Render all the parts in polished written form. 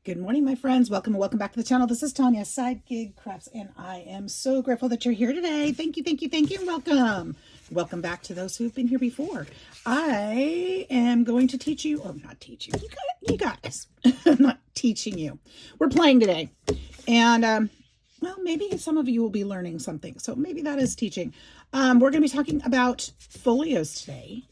Good morning, my friends. Welcome back to the channel. This is Tanya, Sidegigcrafts, and I am so grateful that you're here today. Thank you, and welcome. Welcome back to those who've been here before. I am going to teach you, or not teach you. You guys. I'm not teaching you. We're playing today, and well, maybe some of you will be learning something. So maybe that is teaching. We're going to be talking about folios today.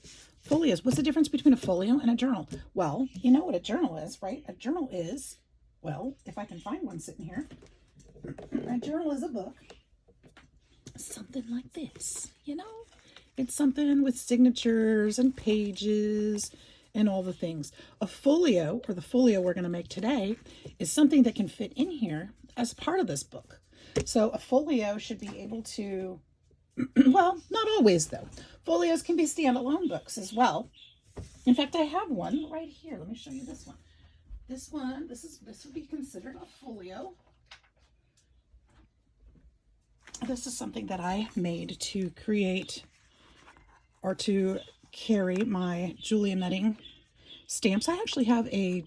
Folios. What's the difference between a folio and a journal? Well, you know what a journal is, right? A journal is, well, if I can find one sitting here, a journal is a book, something like this, you know? It's something with signatures and pages and all the things. A folio, or the folio we're going to make today, is something that can fit in here as part of this book. So a folio should be able to, well, not always though. Folios can be standalone books as well. In fact, I have one right here. Let me show you this one. This would be considered a folio. This is something that I made to create or to carry my Julia netting stamps. I actually have a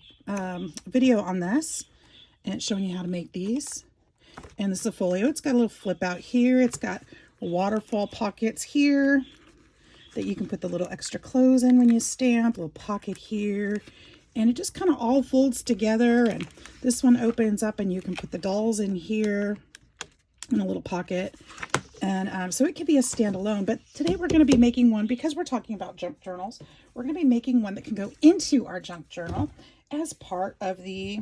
video on this and it's showing you how to make these. And this is a folio. It's got a little flip out here. It's got waterfall pockets here that you can put the little extra clothes in when you stamp, a little pocket here, and it just kind of all folds together. And this one opens up and you can put the dolls in here in a little pocket. And so it could be a standalone, but today we're going to be making one, because we're talking about junk journals, we're going to be making one that can go into our junk journal as part of the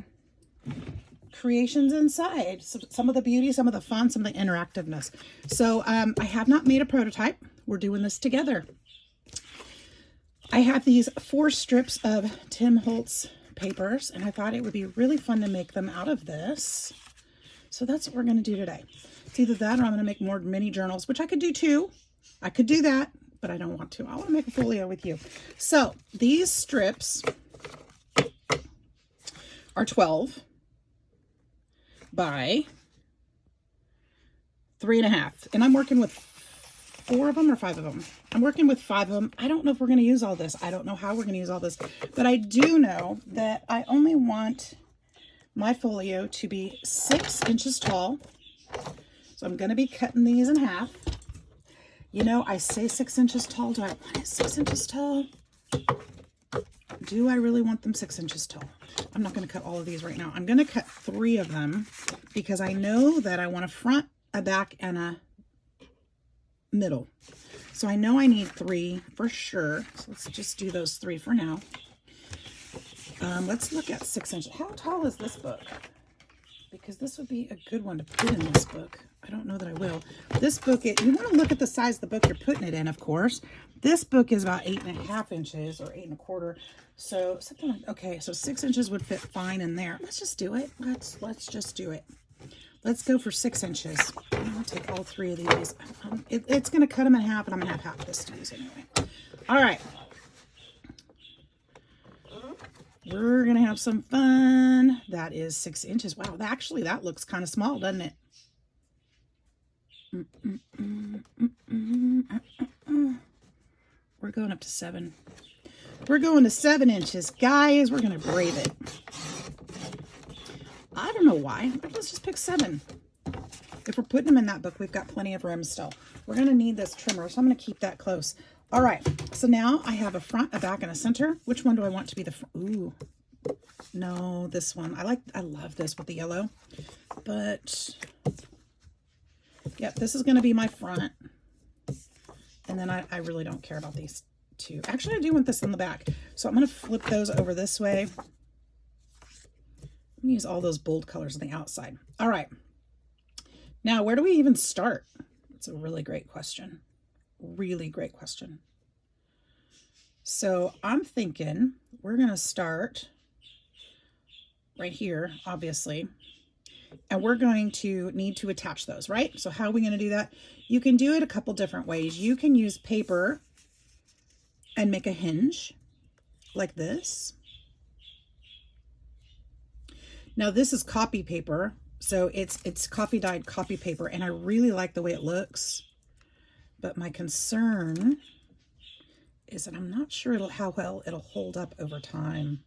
creations inside. So some of the beauty, some of the fun, some of the interactiveness. So I have not made a prototype. We're doing this together. I have these 4 strips of Tim Holtz papers, and I thought it would be really fun to make them out of this. So that's what we're going to do today. It's either that or I'm going to make more mini journals, which I could do too. I could do that, but I don't want to. I want to make a folio with you. So these strips are 12 by 3.5, and I'm working with 4 of them or 5 of them. I'm working with 5 of them. I don't know if we're going to use all this. I don't know how we're going to use all this, but I do know that I only want my folio to be 6 inches tall. So I'm going to be cutting these in half. You know, I say 6 inches tall. Do I want it 6 inches tall? Do I really want them 6 inches tall? I'm not going to cut all of these right now. I'm going to cut 3 of them because I know that I want a front, a back, and a middle. So I know I need 3 for sure. So let's just do those 3 for now. Let's look at 6 inches. How tall is this book? Because this would be a good one to put in this book. I don't know that I will. This book, you want to look at the size of the book you're putting it in, of course. This book is about 8.5 inches or 8.25. So something like, okay, so 6 inches would fit fine in there. Let's just do it. Let's just do it. Let's go for 6 inches. I'm going to take all 3 of these. It's going to cut them in half, and I'm going to have half this to use anyway. All right. We're going to have some fun. That is 6 inches. Wow, actually, that looks kind of small, doesn't it? We're going up to 7. We're going to 7 inches. Guys, we're going to brave it. I don't know why, but let's just pick 7. If we're putting them in that book, we've got plenty of room still. We're going to need this trimmer, so I'm going to keep that close. All right, so now I have a front, a back, and a center. Which one do I want to be the front? Ooh, no, this one. I love this with the yellow, but yeah, this is going to be my front. And then I really don't care about these 2. Actually, I do want this in the back. So I'm going to flip those over this way. I'm going to use all those bold colors on the outside. All right. Now, where do we even start? It's a really great question. Really great question. So I'm thinking we're going to start right here, obviously. And we're going to need to attach those, right? So how are we going to do that? You can do it a couple different ways. You can use paper and make a hinge like this. Now this is copy paper, so it's coffee dyed copy paper, and I really like the way it looks. But my concern is that I'm not sure how well it'll hold up over time.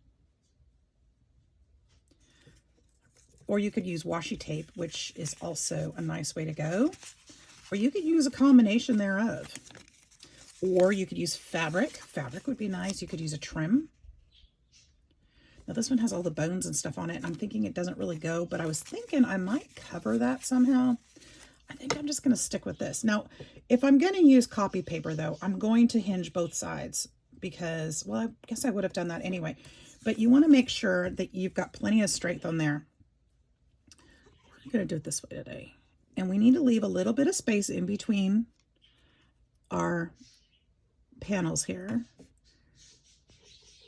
Or you could use washi tape, which is also a nice way to go. Or you could use a combination thereof. Or you could use fabric. Fabric would be nice. You could use a trim. Now this one has all the bones and stuff on it. I'm thinking it doesn't really go, but I was thinking I might cover that somehow. I think I'm just going to stick with this. Now, if I'm going to use copy paper though, I'm going to hinge both sides because, well, I guess I would have done that anyway. But you want to make sure that you've got plenty of strength on there. We're going to do it this way today. And we need to leave a little bit of space in between our panels here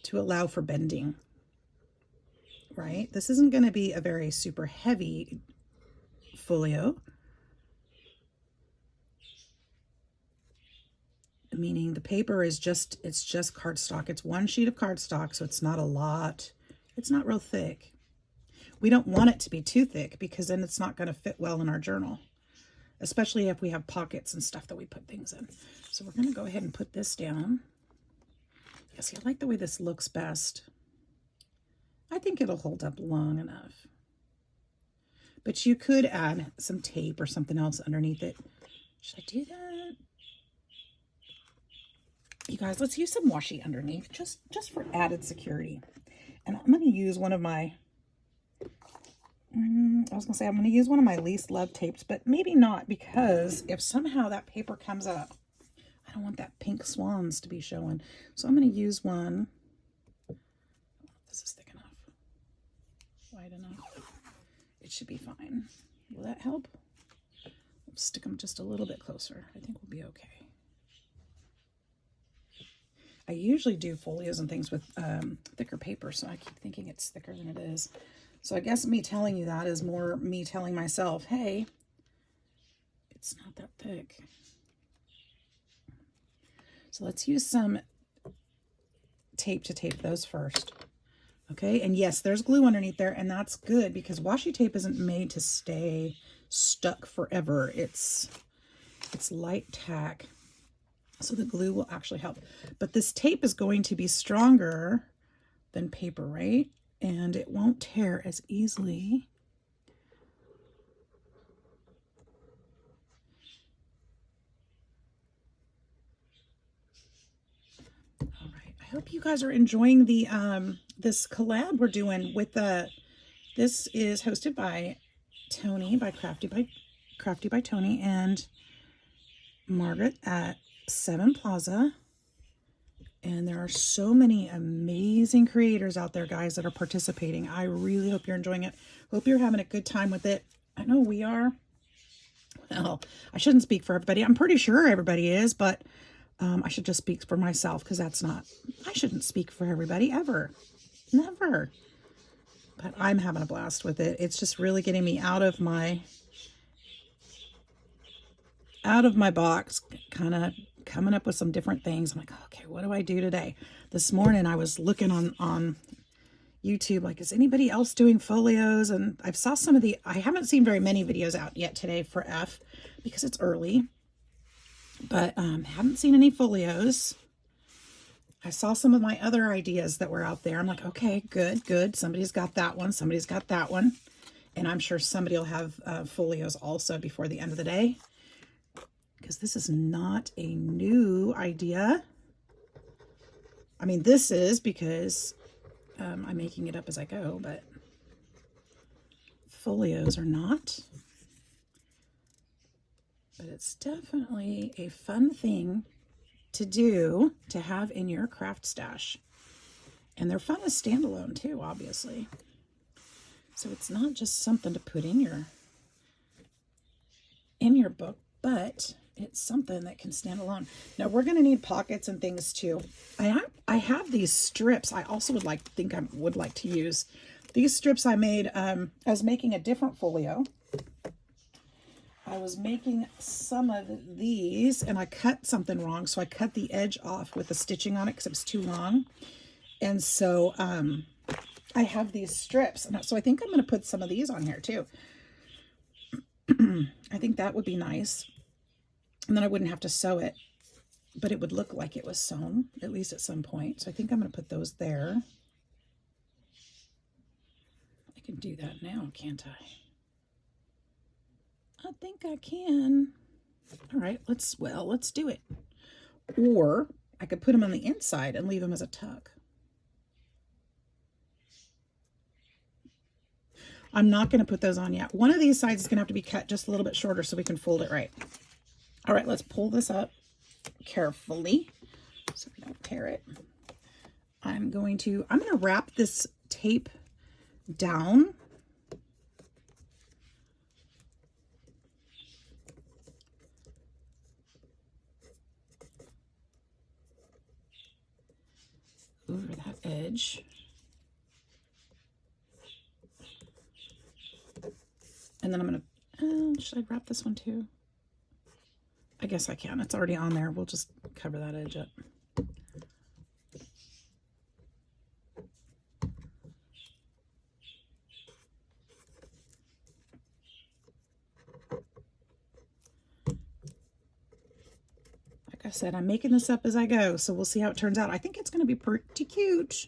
to allow for bending, right? This isn't going to be a very super heavy folio, meaning the paper is just, it's just cardstock. It's one sheet of cardstock, so it's not a lot. It's not real thick. We don't want it to be too thick because then it's not going to fit well in our journal, especially if we have pockets and stuff that we put things in. So we're going to go ahead and put this down. Yeah, see, I like the way this looks best. I think it'll hold up long enough. But you could add some tape or something else underneath it. Should I do that? You guys, let's use some washi underneath just for added security. And I'm going to use one of my, I'm going to use one of my least loved tapes, but maybe not, because if somehow that paper comes up, I don't want that pink swans to be showing. So I'm going to use one. This is thick enough, wide enough. It should be fine. Will that help? We'll stick them just a little bit closer. I think we'll be okay. I usually do folios and things with thicker paper, so I keep thinking it's thicker than it is. So I guess me telling you that is more me telling myself, hey, it's not that thick. So let's use some tape to tape those first. Okay, and yes, there's glue underneath there, and that's good because washi tape isn't made to stay stuck forever. It's light tack, so the glue will actually help. But this tape is going to be stronger than paper, right? And it won't tear as easily. All right, I hope you guys are enjoying the this collab we're doing with the. This is hosted by Tony, by Crafty by Tony and Margaret at 7 Plaza. And there are so many amazing creators out there, guys, that are participating. I really hope you're enjoying it. Hope you're having a good time with it. I know we are. Well, I shouldn't speak for everybody. I'm pretty sure everybody is, but I should just speak for myself because that's not, I shouldn't speak for everybody ever. Never. But I'm having a blast with it. It's just really getting me out of my box, kind of coming up with some different things. I'm like, okay, what do I do today? This morning I was looking on YouTube, like, is anybody else doing folios? And I saw some of I haven't seen very many videos out yet today for F because it's early, but haven't seen any folios. I saw some of my other ideas that were out there. I'm like, okay, good. Somebody's got that one. Somebody's got that one. And I'm sure somebody will have folios also before the end of the day. Because this is not a new idea. I mean, this is because I'm making it up as I go, but folios are not. But it's definitely a fun thing to do, to have in your craft stash. And they're fun as standalone too, obviously. So it's not just something to put in your book, but it's something that can stand alone. Now we're going to need pockets and things too. I have these strips. I also would like to use these strips I made. I was making a different folio. I was making some of these and I cut something wrong. So I cut the edge off with the stitching on it because it was too long. And so I have these strips. So I think I'm going to put some of these on here too. I think that would be nice. And then I wouldn't have to sew it, but it would look like it was sewn, at least at some point. So I think I'm going to put those there. can do that now, can't I? I think I can. All right, let's do it. Or I could put them on the inside and leave them as a tuck. I'm not going to put those on yet. One of these sides is going to have to be cut just a little bit shorter so we can fold it right. All right, let's pull this up carefully so we don't tear it. I'm going to wrap this tape down. Over that edge. And then I'm going to, should I wrap this one too? I guess I can. It's already on there. We'll just cover that edge up. Like I said, I'm making this up as I go, so we'll see how it turns out. I think it's going to be pretty cute.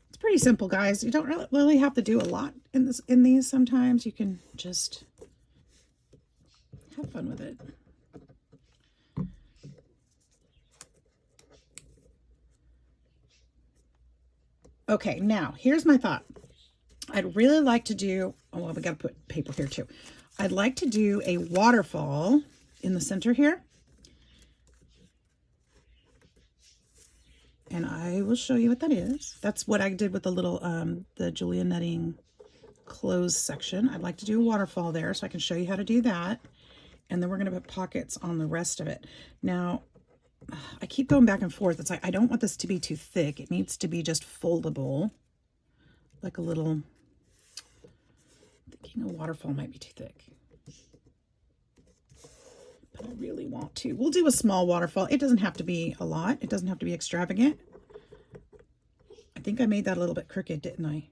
It's pretty simple, guys. You don't really have to do a lot in these. Sometimes you can just have fun with it. Okay, now here's my thought. I'd really like to do, oh, well, we got to put paper here too. I'd like to do a waterfall in the center here. And I will show you what that is. That's what I did with the little, the Julia Netting clothes section. I'd like to do a waterfall there so I can show you how to do that. And then we're going to put pockets on the rest of it. Now, I keep going back and forth. It's like, I don't want this to be too thick. It needs to be just foldable. Like a little, thinking a waterfall might be too thick. But I really want to. We'll do a small waterfall. It doesn't have to be a lot. It doesn't have to be extravagant. I think I made that a little bit crooked, didn't I?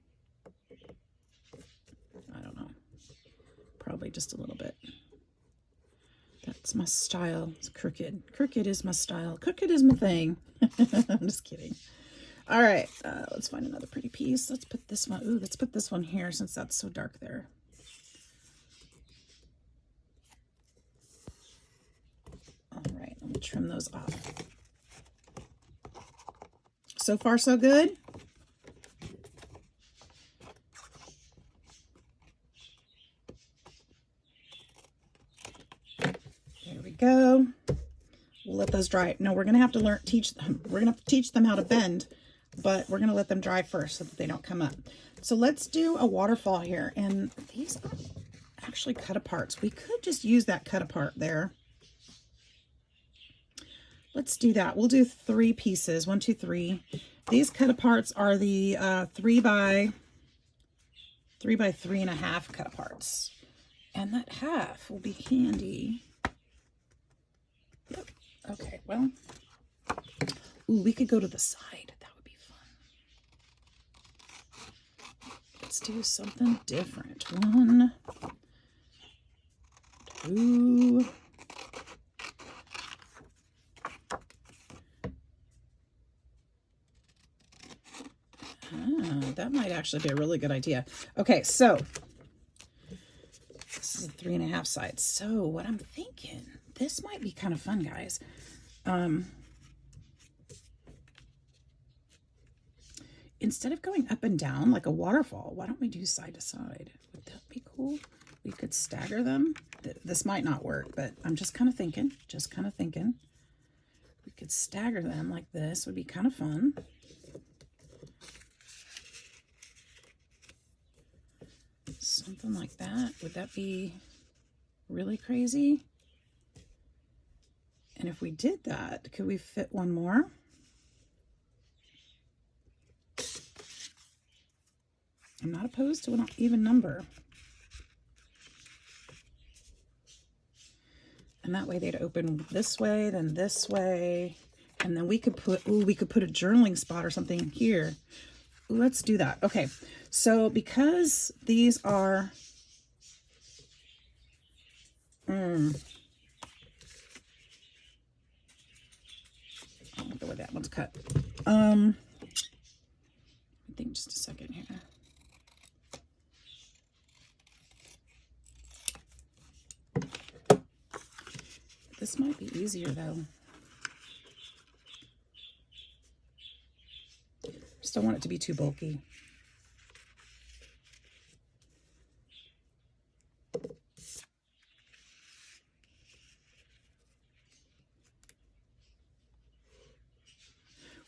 I don't know. Probably just a little bit. That's my style. It's crooked. Crooked is my style. Crooked is my thing. I'm just kidding. All right. Let's find another pretty piece. Let's put this one. Ooh, let's put this one here since that's so dark there. All right. Let me trim those off. So far, so good. Go. We'll let those dry. No, we're going to have to teach them how to bend, but we're going to let them dry first so that they don't come up. So let's do a waterfall here. And these are actually cut aparts. We could just use that cut apart there. Let's do that. We'll do 3 pieces. 1, 2, 3. These cut aparts are the 3 by 3.5 cut aparts. And that half will be handy. Yep. Okay, well, ooh, we could go to the side. That would be fun. Let's do something different. 1, 2. That might actually be a really good idea. Okay, so this is a 3.5 sides. So what I'm thinking, this might be kind of fun, guys. Instead of going up and down like a waterfall, why don't we do side to side? Would that be cool? We could stagger them. This might not work, but I'm just kind of thinking, We could stagger them like this. Would be kind of fun. Something like that. Would that be really crazy? And if we did that, could we fit one more? I'm not opposed to an even number. And that way they'd open this way, then this way. And then we could put, ooh, we could put a journaling spot or something here. Ooh, let's do that. Okay, so because these are, I don't know the way that one's cut. I think just a second here. This might be easier though. Just don't want it to be too bulky.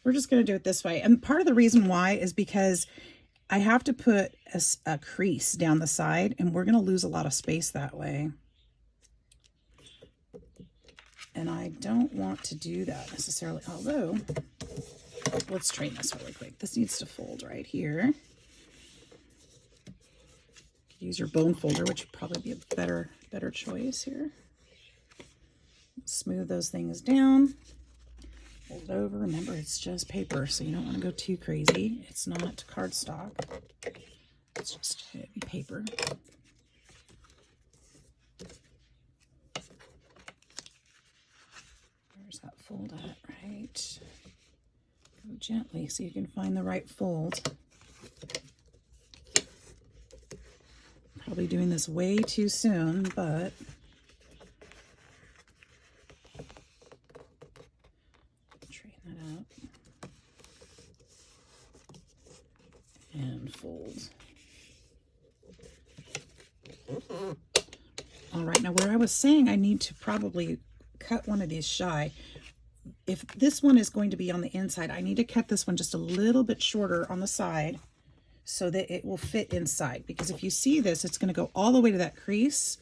We're just going to do it this way. And part of the reason why is because I have to put a crease down the side, and we're going to lose a lot of space that way. And I don't want to do that necessarily, although let's train this really quick. This needs to fold right here. Use your bone folder, which would probably be a better choice here. Smooth those things down. Fold it over. Remember, it's just paper, so you don't want to go too crazy. It's not cardstock. It's just heavy paper. Where's that fold at? Right. Go gently so you can find the right fold. Probably doing this way too soon, but straighten that out and fold. All right, now where I was saying I need to probably cut one of these shy. If this one is going to be on the inside, I need to cut this one just a little bit shorter on the side so that it will fit inside. Because if you see this, it's going to go all the way to that crease.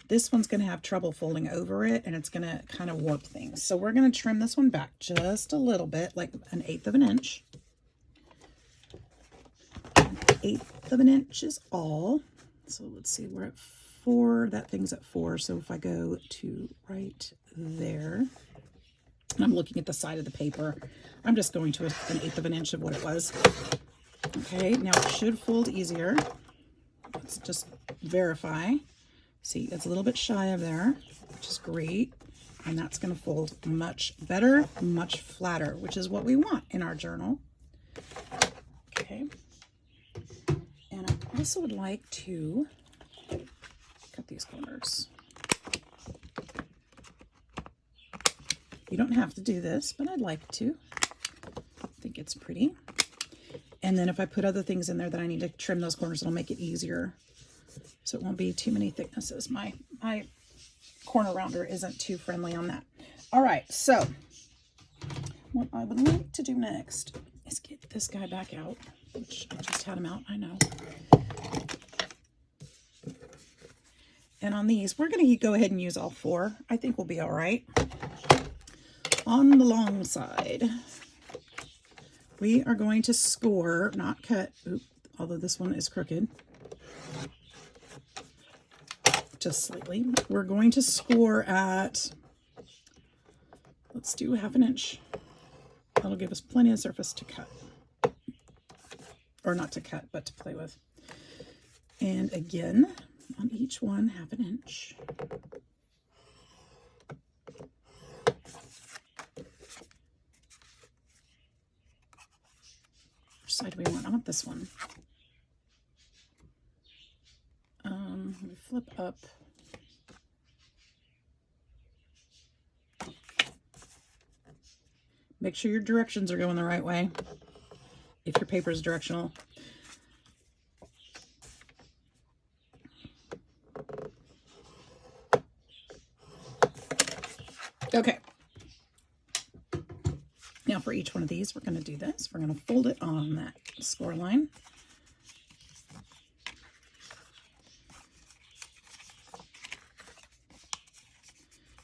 This one's going to have trouble folding over it, and it's going to kind of warp things. So we're going to trim this one back just a little bit, like 1/8 of an inch. 1/8 of an inch is all. So let's see, we're at 4. That thing's at 4. So if I go to right there, and I'm looking at the side of the paper, I'm just going to 1/8 of an inch of what it was. Okay, now it should fold easier. Let's just verify. See, it's a little bit shy of there, which is great. And that's going to fold much better, much flatter, which is what we want in our journal. Okay. And I also would like to cut these corners. You don't have to do this, but I'd like to. I think it's pretty. And then if I put other things in there that I need to trim those corners, it'll make it easier. So it won't be too many thicknesses. My corner rounder isn't too friendly on that. All right, so what I would like to do next is get this guy back out, which I just had him out, I know. And on these, we're going to go ahead and use all 4. I think we'll be all right. On the long side, we are going to score, not cut, although this one is crooked, just slightly. We're going to score at, let's do 1/2 inch. That'll give us plenty of surface to cut. Or not to cut, but to play with. And again, on each one, 1/2 inch. Which side do we want? I want this one. We flip up. Make sure your directions are going the right way if your paper is directional. Okay. Now for each one of these, we're going to do this. We're going to fold it on that score line.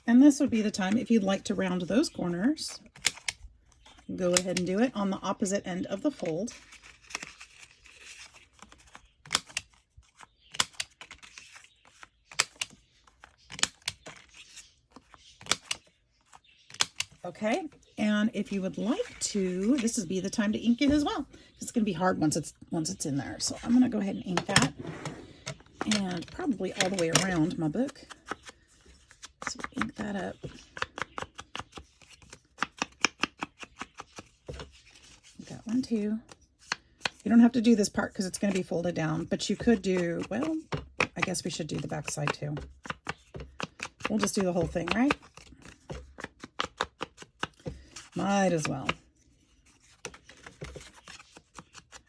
And this would be the time, if you'd like to round those corners, go ahead and do it on the opposite end of the fold. Okay, and if you would like to, this would be the time to ink it as well. It's going to be hard once it's in there. So I'm going to go ahead and ink that, and probably all the way around my book. So ink that up. Got one too. You don't have to do this part because it's going to be folded down, but you could do, well, I guess we should do the back side too. We'll just do the whole thing, right? Might as well.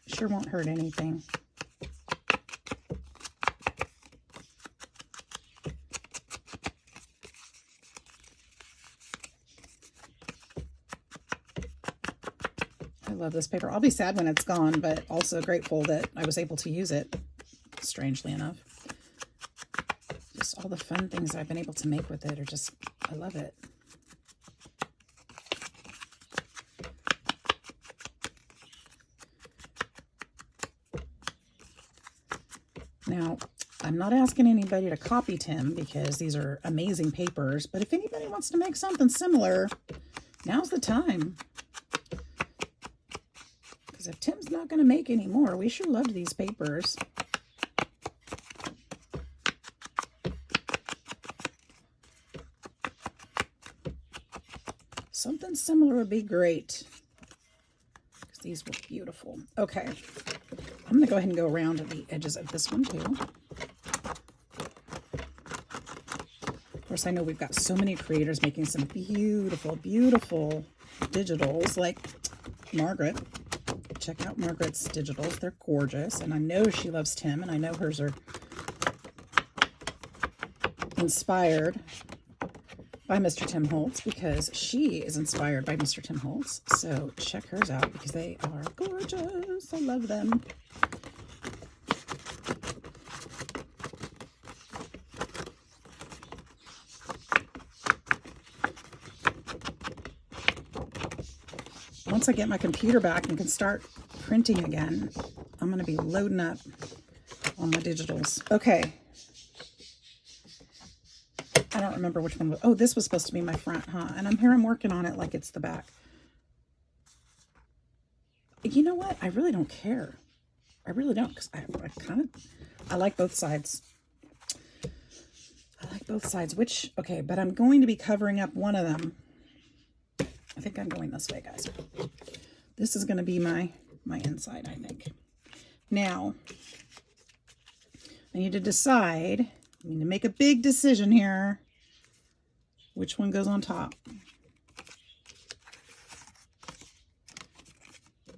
Sure won't hurt anything. I love this paper. I'll be sad when it's gone, but also grateful that I was able to use it, strangely enough. Just all the fun things I've been able to make with it are just, I love it. Now, I'm not asking anybody to copy Tim because these are amazing papers, but if anybody wants to make something similar, now's the time. Because if Tim's not going to make any more, we sure loved these papers. Something similar would be great. Because these were beautiful. Okay. I'm going to go ahead and go around the edges of this one too. Of course, I know we've got so many creators making some beautiful, beautiful digitals, like Margaret. Check out Margaret's digitals. They're gorgeous. And I know she loves Tim, and I know hers are inspired by Mr. Tim Holtz because she is inspired by Mr. Tim Holtz. So check hers out because they are gorgeous. I love them. Once I get my computer back and can start printing again, I'm going to be loading up on my digitals. Okay. I don't remember which one was. Oh, this was supposed to be my front, huh? And I'm working on it like it's the back. You know what? I really don't care. I really don't, because I like both sides. I like both sides. Okay, but I'm going to be covering up one of them. I think I'm going this way, guys. This is going to be my inside, I think. Now, I need to decide. I need to make a big decision here. Which one goes on top?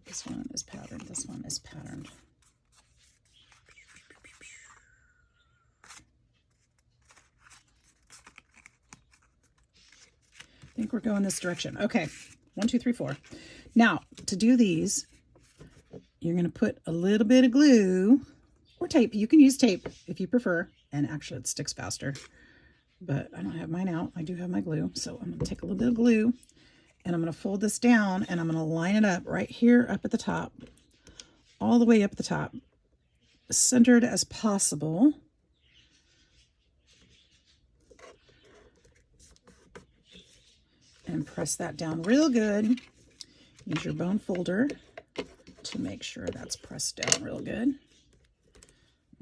This one is patterned. This one is patterned. I think we're going this direction. Okay, 1, 2, 3, 4. Now, to do these, you're going to put a little bit of glue or tape. You can use tape if you prefer. And actually, it sticks faster. But I don't have mine out. I do have my glue. So I'm going to take a little bit of glue. And I'm going to fold this down. And I'm going to line it up right here up at the top. All the way up at the top. Centered as possible. And press that down real good. Use your bone folder to make sure that's pressed down real good.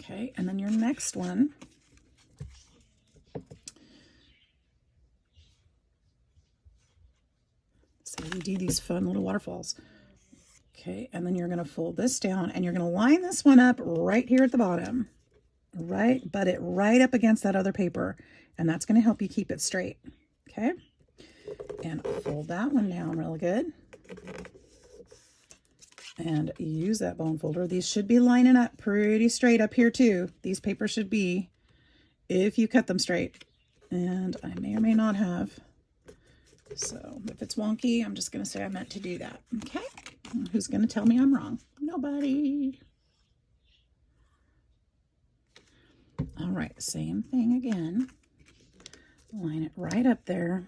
Okay, and then your next one. So we do these fun little waterfalls. Okay, and then you're going to fold this down and you're going to line this one up right here at the bottom. Right, butt it right up against that other paper. And that's going to help you keep it straight. Okay, and fold that one down really good. And use that bone folder. These should be lining up pretty straight up here too. These papers should be, if you cut them straight. And I may or may not have. So if it's wonky, I'm just going to say I meant to do that. Okay? Who's going to tell me I'm wrong? Nobody. All right, same thing again. Line it right up there.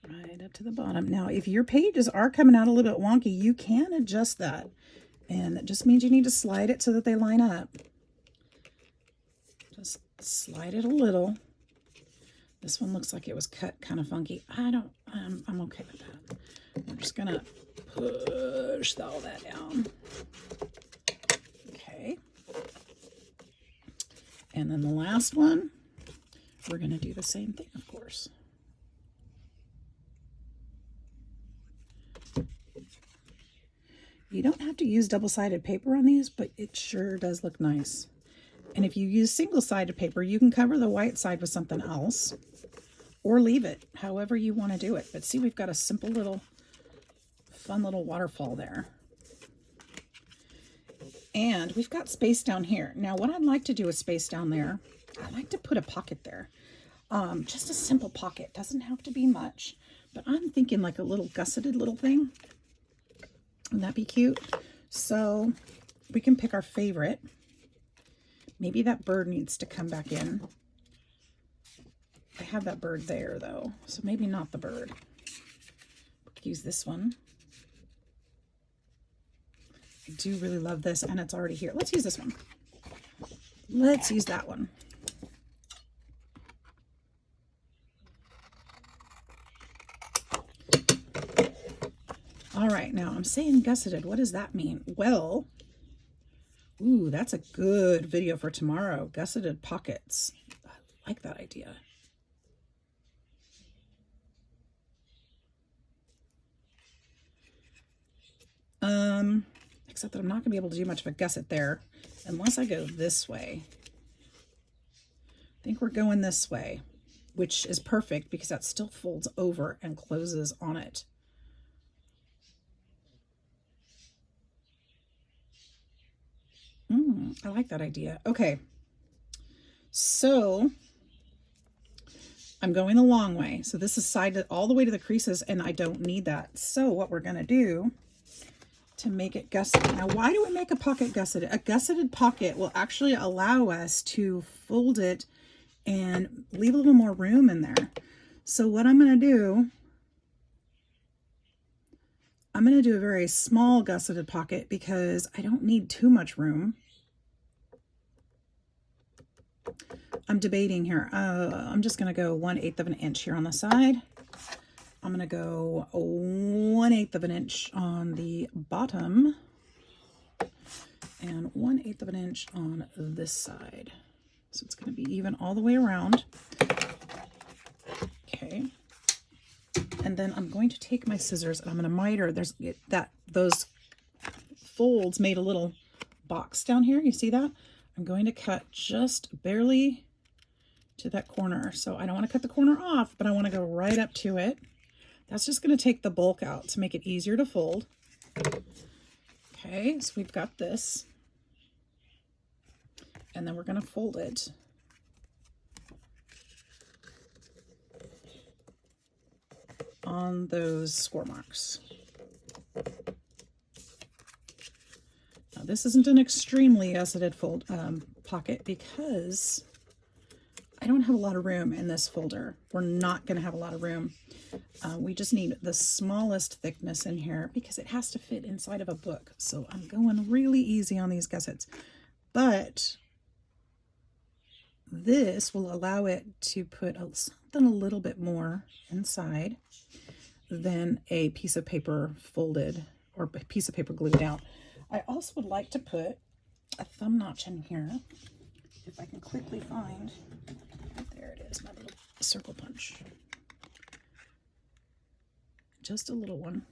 Right up to the bottom. Now, if your pages are coming out a little bit wonky, you can adjust that. And that just means you need to slide it so that they line up. Just slide it a little. This one looks like it was cut kind of funky. I'm okay with that. We're just going to push all that down. Okay. And then the last one, we're going to do the same thing, of course. You don't have to use double-sided paper on these, but it sure does look nice. And if you use single-sided paper, you can cover the white side with something else. or leave it however you want to do it. But see, we've got a simple little fun little waterfall there. And we've got space down here. Now, what I'd like to do with space down there, I like to put a pocket there. Just a simple pocket. Doesn't have to be much. But I'm thinking like a little gusseted little thing. Wouldn't that be cute? So we can pick our favorite. Maybe that bird needs to come back in. I have that bird there though, so maybe not the bird. We could use this one. I do really love this, and it's already here. Let's use this one. Let's use that one. All right, now I'm saying gusseted. What does that mean? Well, ooh, that's a good video for tomorrow. Gusseted pockets. I like that idea. Except that I'm not going to be able to do much of a gusset there unless I go this way. I think we're going this way, which is perfect because that still folds over and closes on it. I like that idea. Okay, so I'm going the long way. So this is sided all the way to the creases, and I don't need that. So what we're going to do to make it gusseted. Now, why do we make a pocket gusseted? A gusseted pocket will actually allow us to fold it and leave a little more room in there. So what I'm going to do, I'm going to do a very small gusseted pocket because I don't need too much room. I'm debating here. I'm just going to go 1/8 of an inch here on the side. I'm going to go 1/8 of an inch on the bottom and 1/8 of an inch on this side. So it's going to be even all the way around. Okay. And then I'm going to take my scissors and I'm going to miter. There's those folds made a little box down here. You see that? I'm going to cut just barely to that corner. So I don't want to cut the corner off, but I want to go right up to it. That's just going to take the bulk out to make it easier to fold. Okay, so we've got this. And then we're going to fold it. On those score marks. Now this isn't an extremely gusseted fold pocket because I don't have a lot of room in this folder. We're not going to have a lot of room. We just need the smallest thickness in here because it has to fit inside of a book. So I'm going really easy on these gussets. But this will allow it to put something a little bit more inside than a piece of paper folded or a piece of paper glued down. I also would like to put a thumb notch in here. If I can quickly find, there it is, my little circle punch. Just a little one.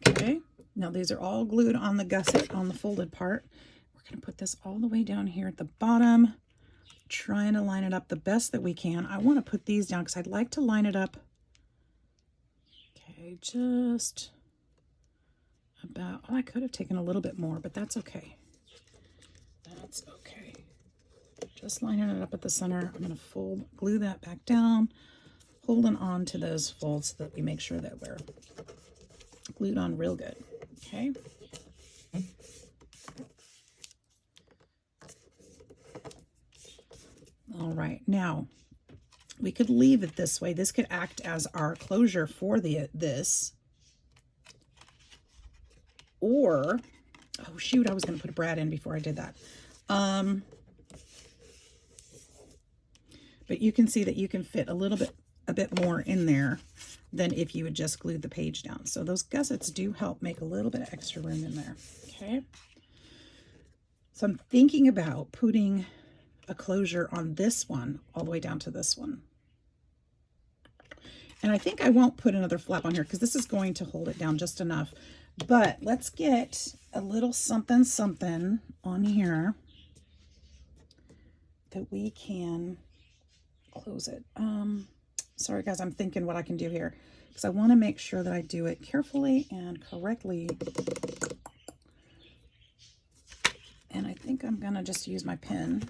Okay, now these are all glued on the gusset, on the folded part. We're going to put this all the way down here at the bottom, trying to line it up the best that we can. I want to put these down because I'd like to line it up. Okay, just about, oh, I could have taken a little bit more, but that's okay. That's okay. Just lining it up at the center. I'm going to glue that back down, holding on to those folds so that we make sure that we're glued on real good. Okay. All right, now we could leave it this way. This could act as our closure for this. Or, oh shoot, I was going to put a brad in before I did that. But you can see that you can fit a bit more in there than if you had just glued the page down. So those gussets do help make a little bit of extra room in there. Okay. So I'm thinking about putting a closure on this one all the way down to this one. And I think I won't put another flap on here because this is going to hold it down just enough. But let's get a little something on here that we can close it. Sorry guys, I'm thinking what I can do here because I want to make sure that I do it carefully and correctly. And I think I'm gonna just use my pen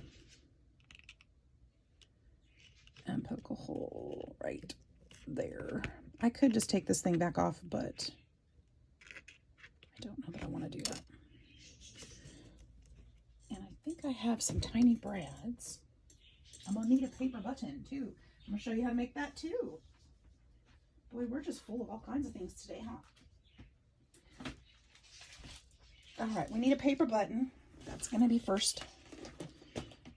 and poke a hole right there. I could just take this thing back off, but I don't know that I want to do that. And I think I have some tiny brads. I'm gonna need a paper button too. I'm gonna show you how to make that too. Boy, we're just full of all kinds of things today, huh? All right, we need a paper button. That's gonna be first.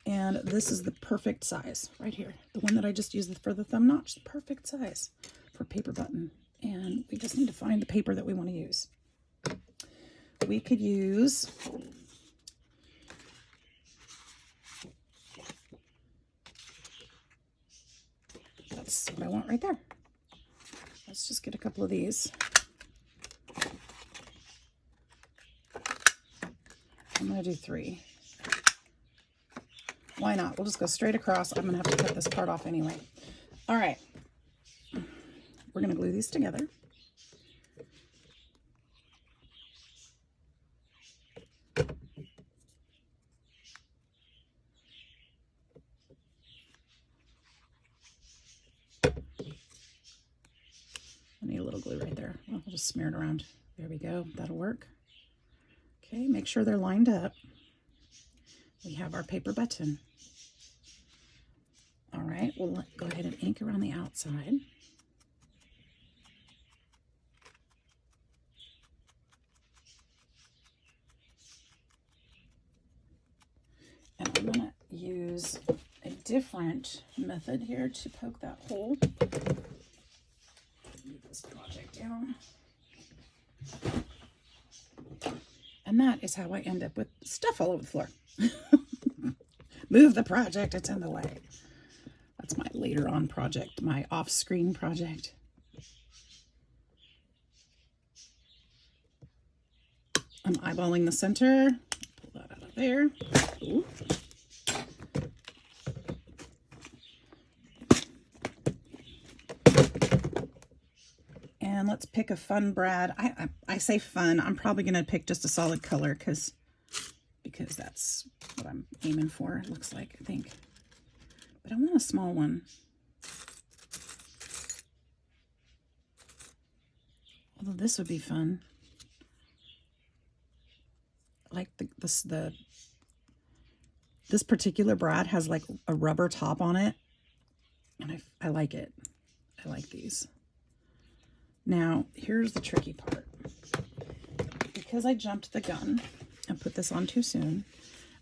And this is the perfect size right here. The one that I just used for the thumb notch, the perfect size for paper button. And we just need to find the paper that we want to use. We could use that's what I want right there. Let's just get a couple of these. I'm going to do 3. Why not? We'll just go straight across. I'm going to have to cut this part off anyway. All right. We're going to glue these together. I need a little glue right there. I'll just smear it around. There we go. That'll work. Okay, make sure they're lined up. We have our paper button. All right, we'll go ahead and ink around the outside. And I'm going to use a different method here to poke that hole. Move this project down. And that is how I end up with stuff all over the floor. Move the project, it's in the way. That's my later on project, my off-screen project. I'm eyeballing the center. Pull that out of there. Ooh. And let's pick a fun brad. I say fun. I'm probably going to pick just a solid color because that's what I'm aiming for, it looks like, I think. But I want a small one. Although this would be fun. Like this particular brad has like a rubber top on it. And I like it. I like these. Now, here's the tricky part. Because I jumped the gun and put this on too soon,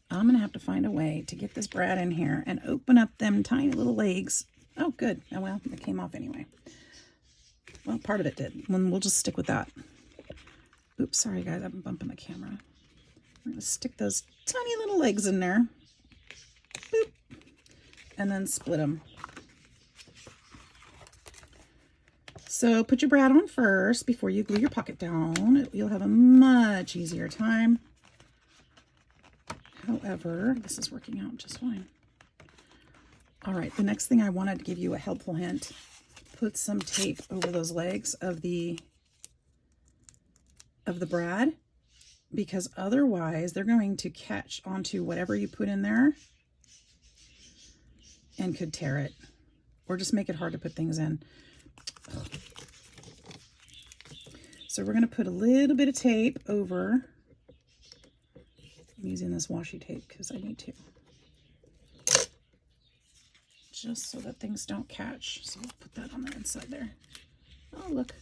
I'm going to have to find a way to get this brad in here and open up them tiny little legs. Oh, good. Oh, well, it came off anyway. Well, part of it did. We'll just stick with that. Oops, sorry, guys. I'm bumping the camera. We're going to stick those tiny little legs in there. Boop. And then split them. So put your brad on first before you glue your pocket down. You'll have a much easier time. However, this is working out just fine. All right, the next thing I wanted to give you a helpful hint. Put some tape over those legs of the brad, because otherwise they're going to catch onto whatever you put in there and could tear it or just make it hard to put things in. So we're going to put a little bit of tape over. I'm using this washi tape because I need to. Just so that things don't catch. So we'll put that on the inside there. Oh, look.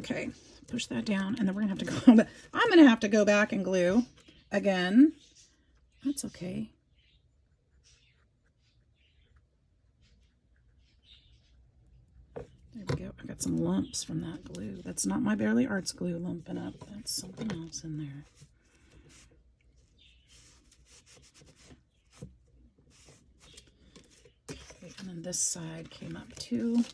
Okay, push that down, and then we're going to have to go, I'm going to have to go back and glue again. That's okay. There we go. I got some lumps from that glue. That's not my Barely Arts glue lumping up. That's something else in there. Okay, and then this side came up too.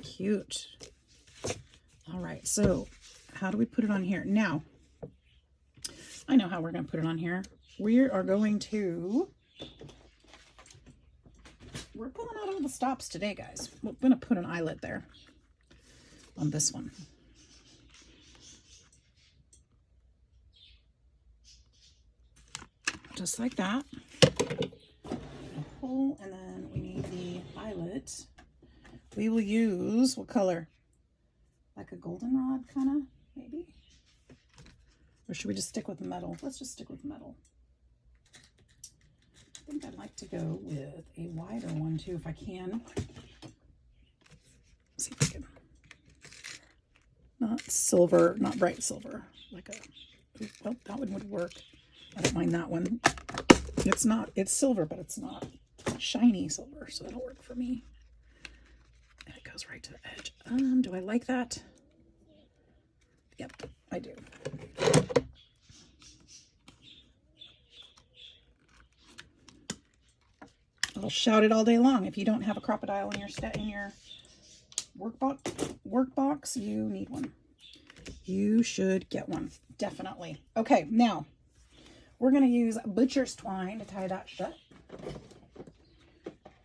Cute. All right, so how do we put it on here? Now, I know how we're going to put it on here. We are going to, we're pulling out all the stops today, guys. We're going to put an eyelet there on this one. Just like that. A hole, and then we need the eyelet. We will use, what color? Like a goldenrod, kind of, maybe? Or should we just stick with metal? Let's just stick with metal. I think I'd like to go with a wider one too, if I can. Let's see if I can. Not silver, not bright silver. Like a, well, that one would work. I don't mind that one. It's not, it's silver, but it's not shiny silver, so that'll work for me. And it goes right to the edge. Do I like that? Yep, I do. I'll shout it all day long. If you don't have a crocodile in your workbox, you need one. You should get one, definitely. Okay, now we're going to use butcher's twine to tie that shut.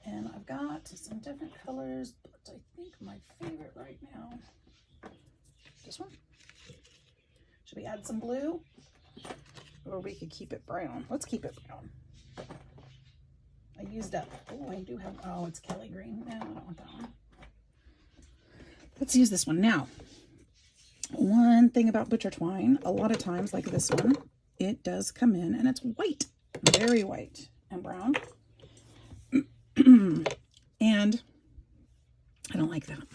And I've got some different colors, but I think my favorite right now, this one. Should we add some blue? Or we could keep it brown. Let's keep it brown. I used up, oh, I do have, oh, it's Kelly green. No, I don't want that one. Let's use this one. Now, one thing about butcher twine, a lot of times, like this one, it does come in and it's white, very white and brown. And I don't like that.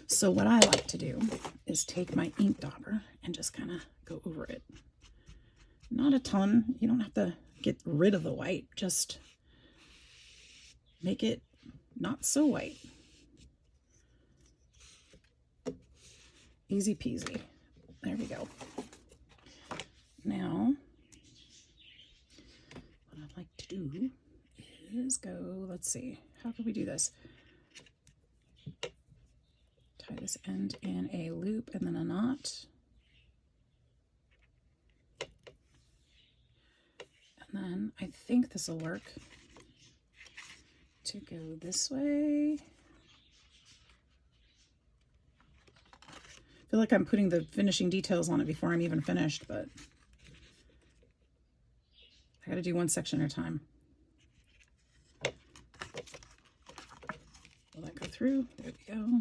So what I like to do is take my ink dauber and just kind of go over it. Not a ton. You don't have to get rid of the white. Just make it not so white. Easy peasy. There we go. Now, what I'd like to do is go, let's see, how can we do this? Tie this end in a loop and then a knot. And then I think this will work to go this way. I feel like I'm putting the finishing details on it before I'm even finished, but I got to do one section at a time. Will that go through? There we go.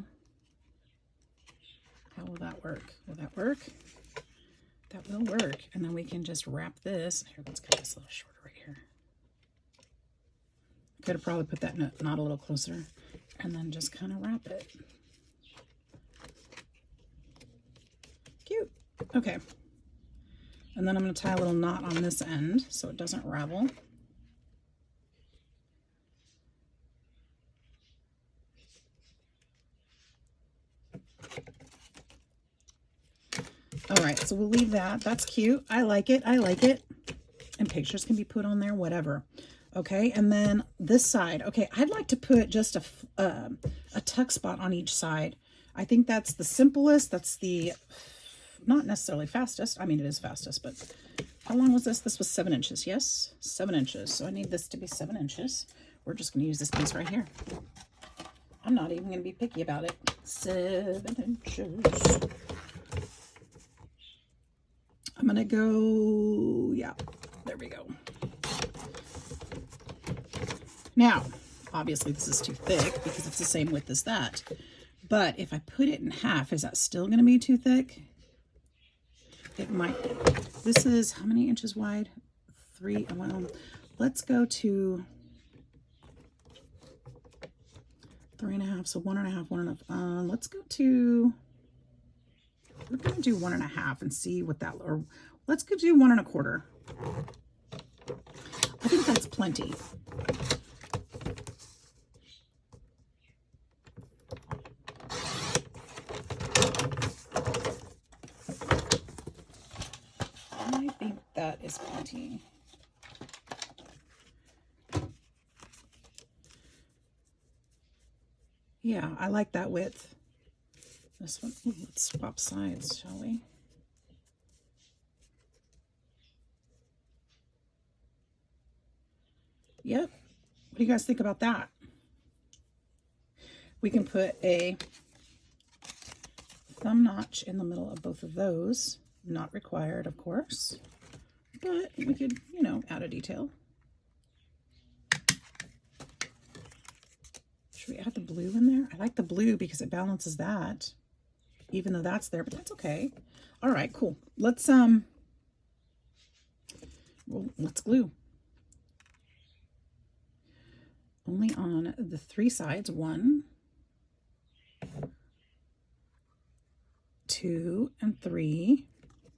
How will that work? Will that work? That will work. And then we can just wrap this. Here, let's cut this a little shorter right here. I could have probably put that knot a little closer and then just kind of wrap it. Cute. Okay. And then I'm going to tie a little knot on this end so it doesn't ravel. All right, so we'll leave that. That's cute. I like it. I like it. And pictures can be put on there, whatever. Okay, and then this side. Okay, I'd like to put just a tuck spot on each side. I think that's the simplest. That's the not necessarily fastest. I mean, it is fastest, but how long was this? This was 7 inches. Yes, 7 inches. So I need this to be 7 inches. We're just going to use this piece right here. I'm not even going to be picky about it. 7 inches. I'm going to go, yeah, there we go. Now, obviously this is too thick because it's the same width as that. But if I put it in half, is that still going to be too thick? It might be. This is how many inches wide? 3. Well, let's go to 3.5. So 1.5, 1.5. Let's go to, we're going to do 1.5 and see what that, or let's go do 1.25. I think that's plenty. I think that is plenty. Yeah, I like that width. This one, ooh, let's swap sides, shall we? Yep. What do you guys think about that? We can put a thumb notch in the middle of both of those. Not required, of course, but we could, you know, add a detail. Should we add the blue in there? I like the blue because it balances that, even though that's there, but that's okay. All right, cool. Let's glue. Only on the 3 sides. 1, 2, and 3.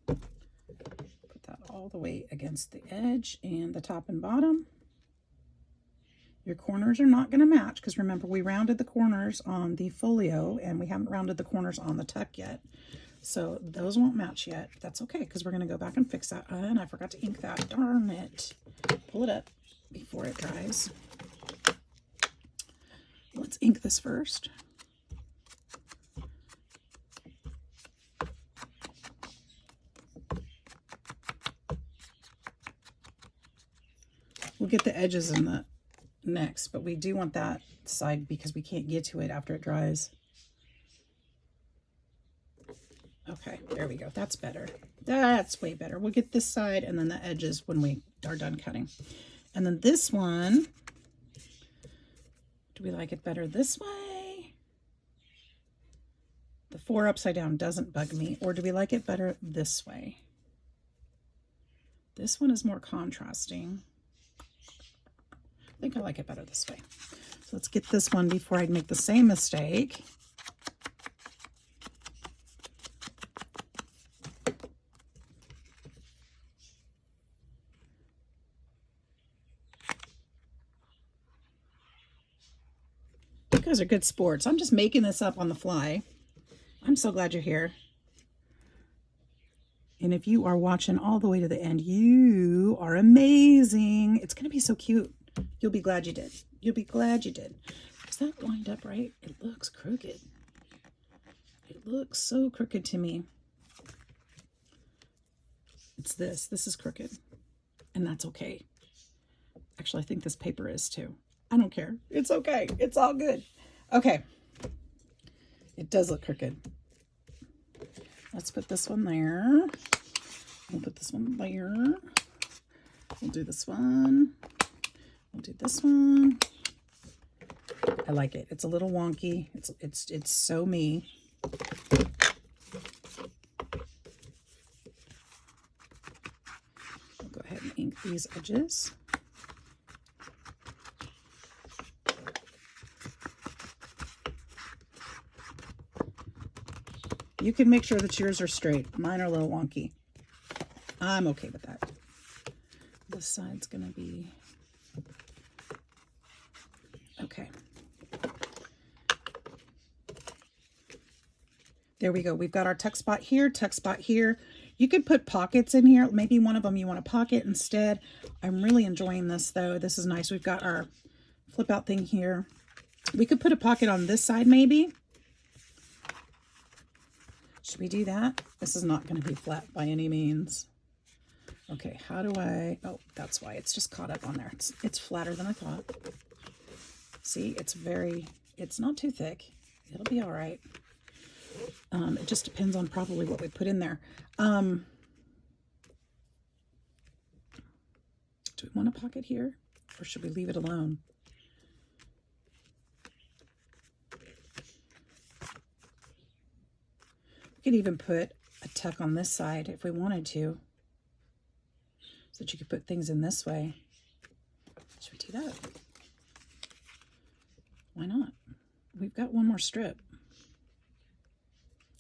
Put that all the way against the edge and the top and bottom. Your corners are not going to match because remember we rounded the corners on the folio and we haven't rounded the corners on the tuck yet. So those won't match yet. That's okay because we're going to go back and fix that. And I forgot to ink that. Darn it. Pull it up before it dries. Let's ink this first. We'll get the edges in the next, but we do want that side because we can't get to it after it dries. Okay, there we go. That's better. That's way better. We'll get this side and then the edges when we are done cutting. And then this one, do we like it better this way? The 4 upside down doesn't bug me. Or do we like it better this way? This one is more contrasting. I think I like it better this way. So let's get this one before I make the same mistake. You guys are good sports. I'm just making this up on the fly. I'm so glad you're here. And if you are watching all the way to the end, you are amazing. It's going to be so cute. You'll be glad you did. You'll be glad you did. Is that lined up right? It looks crooked. It looks so crooked to me. It's this. This is crooked. And that's okay. Actually, I think this paper is too. I don't care. It's okay. It's all good. Okay. It does look crooked. Let's put this one there. We'll put this one there. We'll do this one. We'll do this one. I like it. It's a little wonky. It's so me. I'll go ahead and ink these edges. You can make sure that yours are straight. Mine are a little wonky. I'm okay with that. This side's going to be okay. There we go. We've got our tuck spot here, tuck spot here. You could put pockets in here. Maybe one of them you want to pocket instead. I'm really enjoying this though. This is nice. We've got our flip out thing here. We could put a pocket on this side maybe. Should we do that? This is not going to be flat by any means. Okay, how do I... Oh, that's why. It's just caught up on there. It's flatter than I thought. See, it's not too thick. It'll be all right. It just depends on probably what we put in there. Do we want a pocket here? Or should we leave it alone? We could even put a tuck on this side if we wanted to. So that you could put things in this way. Should we do that? Why not? We've got one more strip.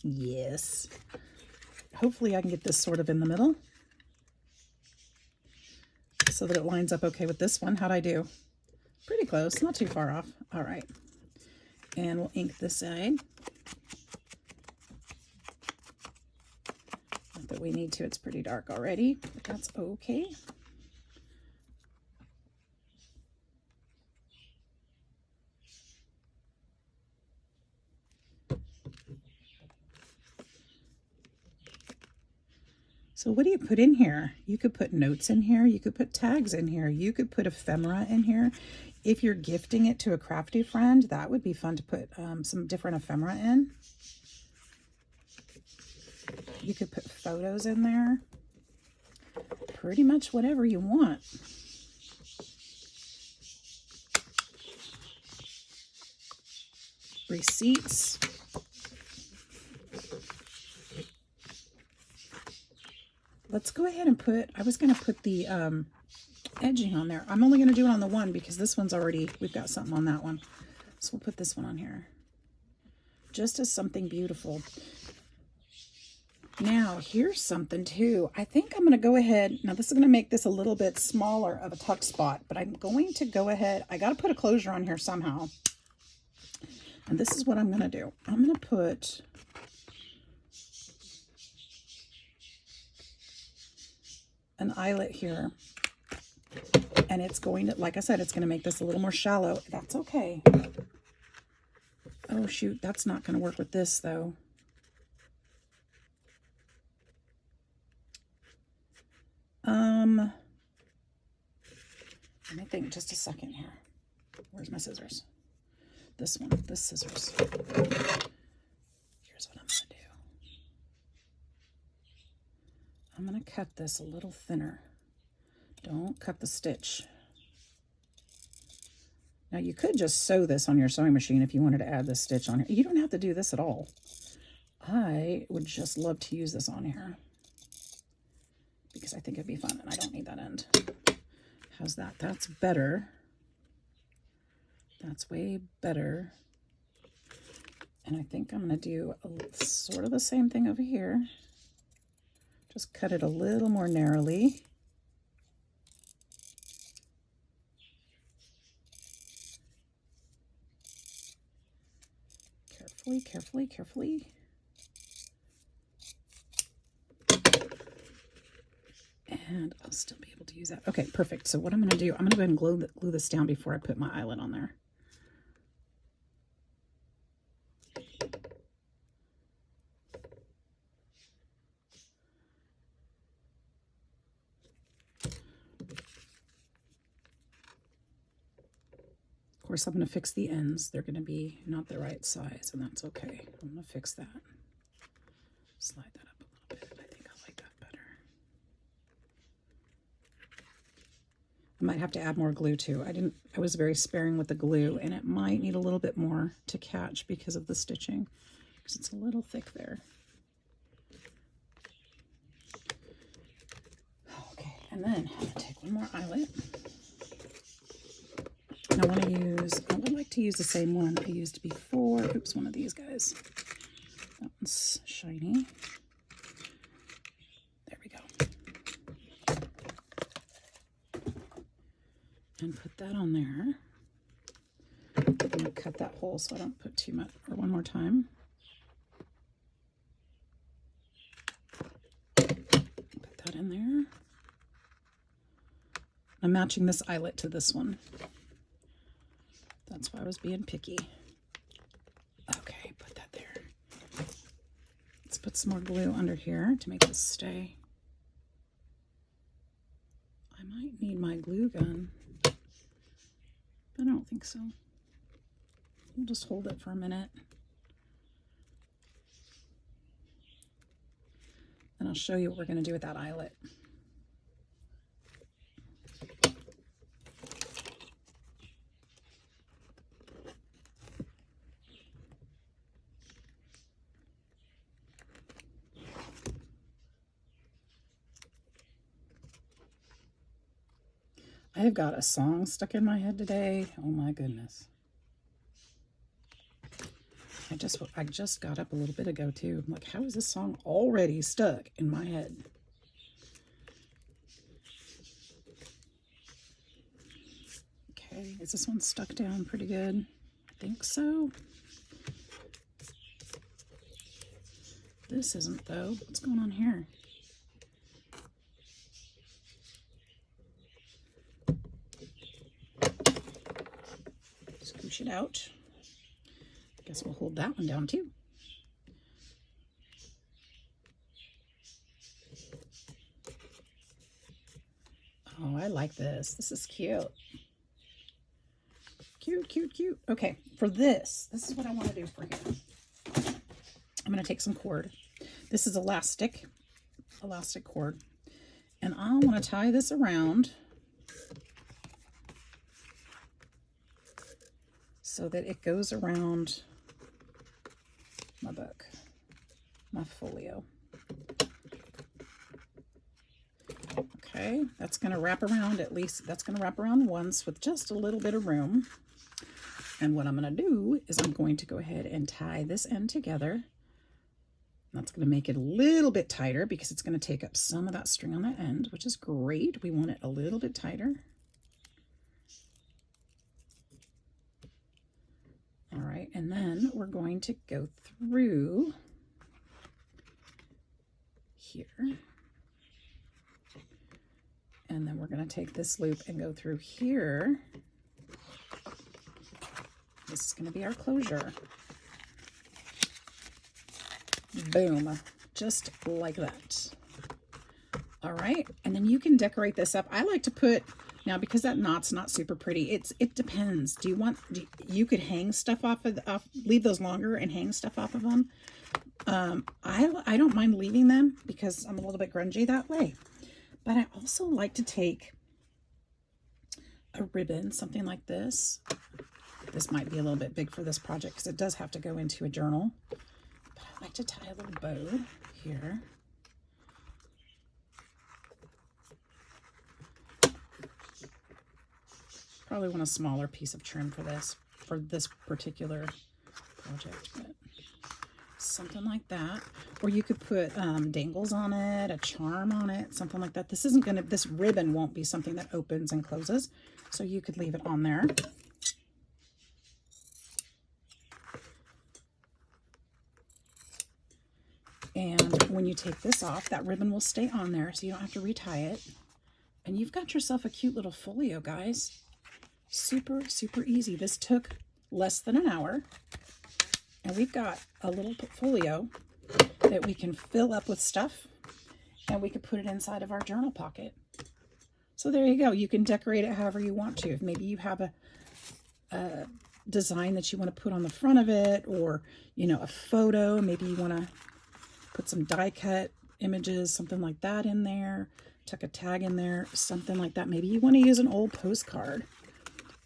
Yes. Hopefully I can get this sort of in the middle so that it lines up okay with this one. How'd I do? Pretty close, not too far off. All right. And we'll ink this side. Not that we need to, it's pretty dark already, but that's okay. So what do you put in here? You could put notes in here. You could put tags in here. You could put ephemera in here. If you're gifting it to a crafty friend, that would be fun to put some different ephemera in. You could put photos in there. Pretty much whatever you want. Receipts. Let's go ahead and put, I was going to put the edging on there. I'm only going to do it on the one because this one's already, we've got something on that one. So we'll put this one on here. Just as something beautiful. Now, here's something too. I think I'm going to go ahead. Now, this is going to make this a little bit smaller of a tuck spot, but I'm going to go ahead. I got to put a closure on here somehow. And this is what I'm going to do. I'm going to put an eyelet here. And it's going to, like I said, it's going to make this a little more shallow. That's okay. Oh, shoot. That's not going to work with this, though. Let me think just a second here. Where's my scissors? This one, this scissors. Here's what I'm going to do. I'm going to cut this a little thinner. Don't cut the stitch. Now you could just sew this on your sewing machine if you wanted to add this stitch on here. You don't have to do this at all. I would just love to use this on here because I think it'd be fun and I don't need that end. How's that? That's better. That's way better. And I think I'm going to do sort of the same thing over here. Just cut it a little more narrowly. Carefully, carefully, carefully. And I'll still be able to use that. Okay, perfect. So what I'm going to do, I'm going to go ahead and glue this down before I put my eyelet on there. Of course, I'm going to fix the ends. They're going to be not the right size, and that's okay. I'm going to fix that. Slide that up a little bit. I think I like that better. I might have to add more glue too. I was very sparing with the glue, and it might need a little bit more to catch because of the stitching, because it's a little thick there. Okay, and then I'm going to take one more eyelet. I would like to use the same one I used before. Oops, one of these guys. That one's shiny. There we go. And put that on there. I'm going to cut that hole so I don't put too much, or one more time. Put that in there. I'm matching this eyelet to this one. That's why I was being picky. Okay, put that there. Let's put some more glue under here to make this stay. I might need my glue gun, but I don't think so. We'll just hold it for a minute. And I'll show you what we're going to do with that eyelet. I have got a song stuck in my head today. Oh my goodness. I just got up a little bit ago too. I'm like, how is this song already stuck in my head? Okay, is this one stuck down pretty good? I think so. This isn't though. What's going on here? Scooch it out. I guess we'll hold that one down too. Oh, I like this. This is cute. Cute, cute, cute. Okay, for this is what I want to do for here. I'm going to take some cord. This is elastic cord. And I want to tie this around so that it goes around my book, my folio. Okay, that's going to wrap around, at least that's going to wrap around once with just a little bit of room. And what I'm going to do is I'm going to go ahead and tie this end together. That's going to make it a little bit tighter because it's going to take up some of that string on the end, which is great. We want it a little bit tighter. All right, and then we're going to go through here. And then we're going to take this loop and go through here. This is going to be our closure. Boom, just like that. All right, and then you can decorate this up. I like to put, now because that knot's not super pretty, it depends. You could hang stuff off, leave those longer and hang stuff off of them. I don't mind leaving them because I'm a little bit grungy that way. But I also like to take a ribbon, something like this. This might be a little bit big for this project because it does have to go into a journal. But I like to tie a little bow here. Probably want a smaller piece of trim for this particular project, but something like that. Or you could put dangles on it, a charm on it, something like that. This ribbon won't be something that opens and closes, so you could leave it on there. And when you take this off, that ribbon will stay on there, so you don't have to retie it. And you've got yourself a cute little folio, guys. Super, super easy. This took less than an hour. And we've got a little folio that we can fill up with stuff, and we can put it inside of our journal pocket. So there you go. You can decorate it however you want to. If maybe you have a design that you want to put on the front of it, or, you know, a photo, maybe you want to put some die cut images, something like that in there, tuck a tag in there, something like that. Maybe you want to use an old postcard,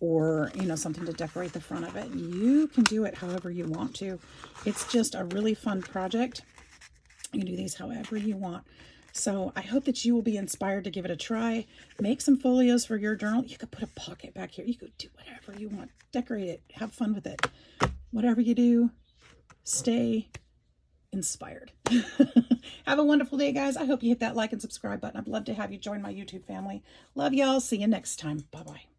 or, you know, something to decorate the front of it. You can do it however you want to. It's just a really fun project. You can do these however you want. So I hope that you will be inspired to give it a try. Make some folios for your journal. You could put a pocket back here. You could do whatever you want. Decorate it. Have fun with it. Whatever you do, stay inspired. Have a wonderful day, guys. I hope you hit that like and subscribe button. I'd love to have you join my YouTube family. Love y'all. See you next time. Bye-bye.